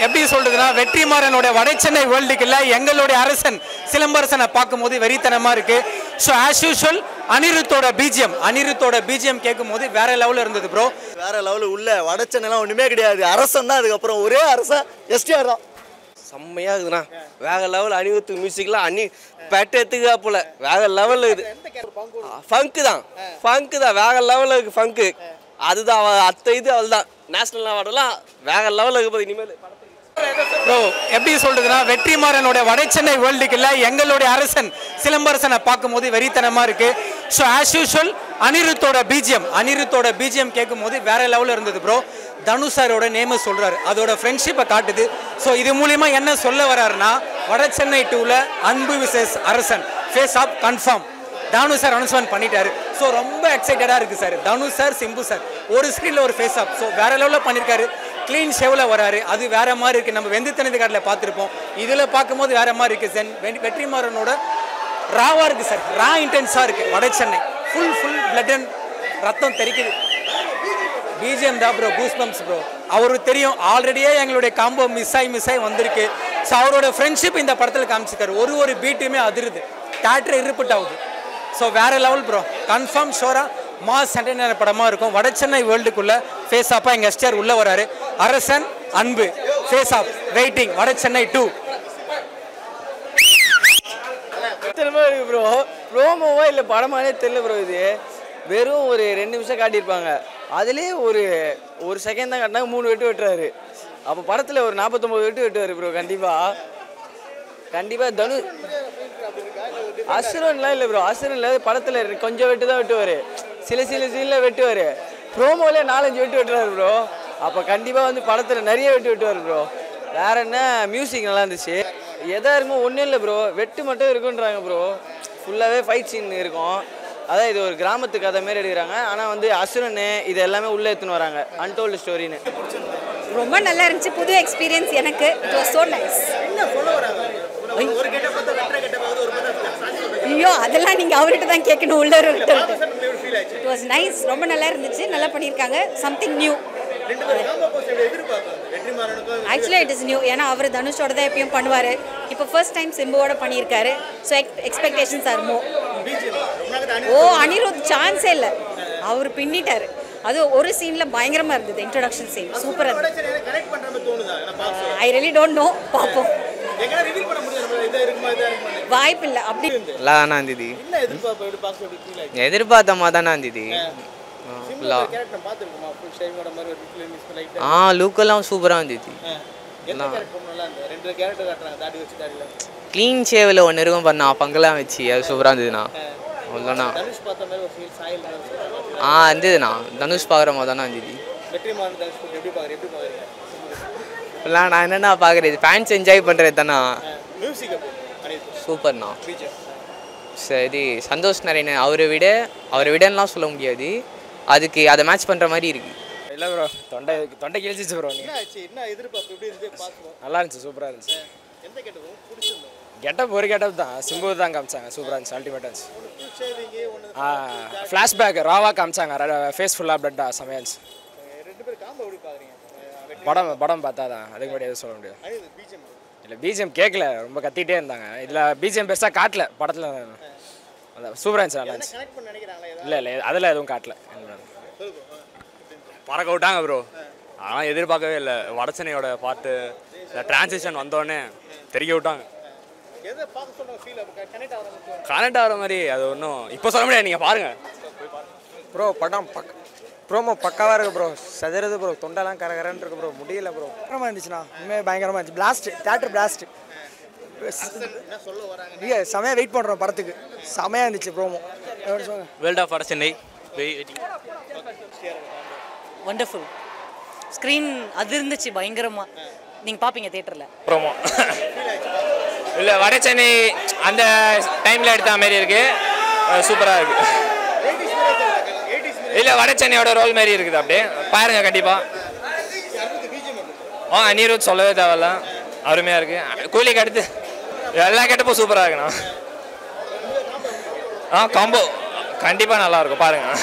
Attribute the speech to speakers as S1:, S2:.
S1: எப்படி சொல்றதுன்னா வெற்றிமாறனோட வடசென்னை வேர்ல்டுக்குள்ள எங்களுடைய அரசன் சிலம்பரசனை பார்க்கும்போது வெறித்தனமா இருக்கு. ஸோ ஆஸ் யூஷுவல் அனிருத்தோட பிஜிஎம் கேட்கும்போது வேற லெவலில் இருந்தது ப்ரோ.
S2: வேற லெவலில் உள்ள வடச்சென்னைலாம் ஒன்றுமே கிடையாது. அரசன் தான். அதுக்கப்புறம் ஒரே அரசன் எஸ்டிஆர் தான்.
S3: செம்மையாக இருக்குண்ணா. வேற லெவல் அனிருத் மியூசிக்லாம் பெட்டத்துக்கா போல வேற லெவலில் இது. ஃபங்கு தான் வேற லெவலில் இருக்குது ஃபங்கு. அதுதான் அத்தை இது அவள்தான் நேஷனல் அவார்டெல்லாம் வேற லெவலில் இருக்கு போது இனிமேல்.
S1: ப்ரோ எப்படி சொல்றதுன்னா வெற்றிமாறனோட வடசென்னை வேர்ல்டுக்குள்ள எங்களுடைய அரசன் சிலம்பரசனை பார்க்கும்போது வெறித்தனமா இருக்கு. ஸோ ஆஸ் யூஷுவல் அனிருத்தோட பிஜிஎம் கேட்கும்போது வேற லெவலில் இருந்தது ப்ரோ. தனுஷ் சாரோட நேம சொல்றாரு, அதோட ஃப்ரெண்ட்ஷிப்பை காட்டுது. ஸோ இது மூலியமா என்ன சொல்ல வர்றாருன்னா Vadachennai 2ல Anbu versus Arasan face off confirm Dhanush sir announcement பண்ணிட்டாரு. ஸோ ரொம்ப எக்ஸைட்டடாக இருக்குது sir. Dhanush sir Simbu sir ஒரு ஸ்க்ரீனில் ஒரு ஃபேஸ் ஆஃப். ஸோ வேற லெவலில் பண்ணியிருக்காரு. க்ளீன் ஷேவில் வராரு. அது வேற மாதிரி இருக்குது. நம்ம வெந்து தனித காட்டில் பார்த்துருப்போம். இதில் பார்க்கும்போது வேற மாதிரி இருக்குது சார். வெற்றிமாறனோட ராவாக இருக்குது சார். ரா இன்டென்ஸாக இருக்குது. வடசென்னை ஃபுல் பிளட் அண்ட் ரத்தம் தெரிக்குது. பிஜிஎம் தான் ப்ரோ. Goose bumps bro. அவருக்கு தெரியும் ஆல்ரெடியே எங்களுடைய காம்போ மிஸ் ஆகி வந்திருக்கு. ஸோ அவரோட ஃப்ரெண்ட்ஷிப் இந்த படத்தில் காமிச்சிருக்காரு. ஒரு பீட்டுமே அதிருது. தேட்டர் இருப்பிட் ஆகுது. ஸோ வேற லெவல் ப்ரோ. கன்ஃபார்ம் ஷோரா மாஸ் சென்டெனரி படமாக இருக்கும். வடசென்னை வேர்ல்டுக்குள்ள ஃபேஸ் ஆஃபாக எங்கள் எஸ்டிஆர் உள்ளே வராரு. அரசன் அன்பு ஃபேஸ் ஆஃப் வெயிட்டிங் வடசென்னை 2.
S4: இருக்கு ப்ரோ. ப்ரோமோவா இல்லை படமானே தெரியல ப்ரோ. இது வெறும் ஒரு 2 நிமிஷம் காட்டியிருப்பாங்க. அதுலேயே ஒரு செகண்ட் தான் காட்டினாங்க. 3 வெட்டு வெட்டுறாரு. அப்போ படத்தில் ஒரு 49 வெட்டு வெட்டுவார் ப்ரோ. கண்டிப்பாக அசுரன்லாம் இல்லை ப்ரோ. அசுரன் படத்தில் கொஞ்சம் வெட்டு தான் வெட்டுவார். சில சீனில் வெட்டுவார். ப்ரோமோவிலே 4-5 வெட்டு வெட்டுறாரு ப்ரோ. அப்போ கண்டிப்பாக படத்தில் நிறைய வெட்டு வெட்டுவார் ப்ரோ. வேற என்ன மியூசிக் நல்லா இருந்துச்சு. எதாக இருக்குமோ ஒன்றும் இல்லை ப்ரோ. வெட்டு மட்டும் இருக்குன்றாங்க ப்ரோ. ஃபுல்லாகவே ஃபைட் சீன் இருக்கும். அதான் இது ஒரு கிராமத்து கதை மாரி எடுக்கிறாங்க. ஆனால் அசுரன் இது எல்லாமே உள்ளே எடுத்துன்னு வராங்க. அன்டோல்டு ஸ்டோரின்னு.
S5: ரொம்ப நல்லா இருந்துச்சு. புது எக்ஸ்பீரியன்ஸ் எனக்கு. It was so nice. ஐயோ அதெல்லாம் நீங்கள் அவர்கிட்ட தான் கேட்கணும். உள்ள இட் வாஸ் நைஸ். ரொம்ப நல்லா இருந்துச்சு. நல்லா பண்ணியிருக்காங்க. Something new. ஆக்சுவலாக இட் இஸ் நியூ. ஏன்னா அவர் தனுஷோட தான் எப்பயும் பண்ணுவார். இப்போ ஃபர்ஸ்ட் டைம் சிம்புவோட பண்ணியிருக்காரு. ஸோ எக்ஸ்பெக்டேஷன்ஸ் ஆர் மோர். அனிருத் சான்ஸே இல்லை. அவர் பின்னிட்டார். அது ஒரு சீனில் பயங்கரமாக இருந்தது. இன்ட்ரோடக்ஷன் சீன் சூப்பராக இருந்தது. I really don't know. பார்ப்போம். வாய்ப்பு இல்லை. அப்படி
S4: தானா இருந்தது. எதிர்பார்த்த மாதிரி தானே இருந்தது. லுக்கெல்லாம் சூப்பராக இருந்துச்சு. க்ளீன் ஷேவில் ஒன்று இருக்கும் பண்ணா பங்கெல்லாம் வச்சு அது சூப்பராக இருந்ததுண்ணா. அவ்வளோண்ணா. இருந்ததுண்ணா. தனுஷ் பார்க்குற மாதிரி தானே இருந்தது. இப்போலாம் நான் என்னென்னா பார்க்குறது ஃபேன்ஸ் என்ஜாய் பண்ணுறது தானே. சூப்பர்ண்ணா. சரி சந்தோஷ் நரேன் அவரை விடலாம் சொல்ல முடியாது. அதுக்கு அதை மேட்ச் பண்ணுற மாதிரி இருக்குது.
S6: இல்லை ப்ரோ. தொண்டை கிழிச்சிச்சு ப்ரோ. நல்லா இருந்துச்சு. சூப்பராக இருந்துச்சு. கெட்டப் ஒரு கெட்டப் தான். சிம்பு தான் காமிச்சாங்க. சூப்பராக இருந்துச்சு. அல்டிமேட்டாக இருந்துச்சு. ஃப்ளாஷ்பேக் ராவாக காமிச்சாங்க. ஃபேஸ் ஃபுல்லாக பிளட்டாக செமையாக இருந்துச்சு. படம் பார்த்தா தான் அதுக்கு முன்னாடி எதுவும் சொல்ல முடியாது. இல்லை பிஜிஎம் கேட்கல. ரொம்ப கத்திகிட்டே இருந்தாங்க. இதில் பிஜிஎம் பெருசாக காட்டல படத்தில். அதான் சூப்பராக இருந்துச்சு. நல்லா இருந்துச்சு. இல்லை அதில் எதுவும் காட்டல.
S7: பறக்க விட்டாங்க ப்ரோ. ஆனால் எதிர்பார்க்கவே இல்லை. வடசென்னையோட பாட்டு டிரான்சிஷன் வந்தோடனே தெரிய விட்டாங்க. கனெக்ட் ஆகிற மாதிரி அது ஒன்றும் இப்போ சொல்ல முடியாது. நீங்கள் பாருங்கள்
S6: ப்ரோ. படம் ப்ரோமோ பக்காவாக இருக்குது ப்ரோ. சதுரது ப்ரோ. தொண்டெல்லாம் கரகரன்னு இருக்கு ப்ரோ. முடியல ப்ரோ. பயங்கரமாக இருந்துச்சுண்ணா. உண்மையாக பயங்கரமாக இருந்துச்சு. Blast theatre blast. செமையாக வெயிட் பண்ணுறோம் படத்துக்கு. செமையாக இருந்துச்சு promo.
S7: World of Vada Chennai
S8: wonderful. Screen அது இருந்துச்சு பயங்கரமாக. நீங்கள் பார்ப்பீங்க தேட்டரில்.
S7: ப்ரோமோ இல்லை வடசென்னை அந்த டைமில் எடுத்த மாதிரி இருக்குது. சூப்பராக இருக்குது. இல்லை வடசென்னையோட ரோல் மாதிரி இருக்குது. அப்படியே பாருங்கள் கண்டிப்பாக. அனிருத் சொல்லவே தேவையில்ல. அருமையாக இருக்குது. கூலிக்கு அடுத்து எல்லா கெட்டப்பும் சூப்பராக இருக்குண்ணா. காம்போ கண்டிப்பாக நல்லாயிருக்கும். பாருங்கள்.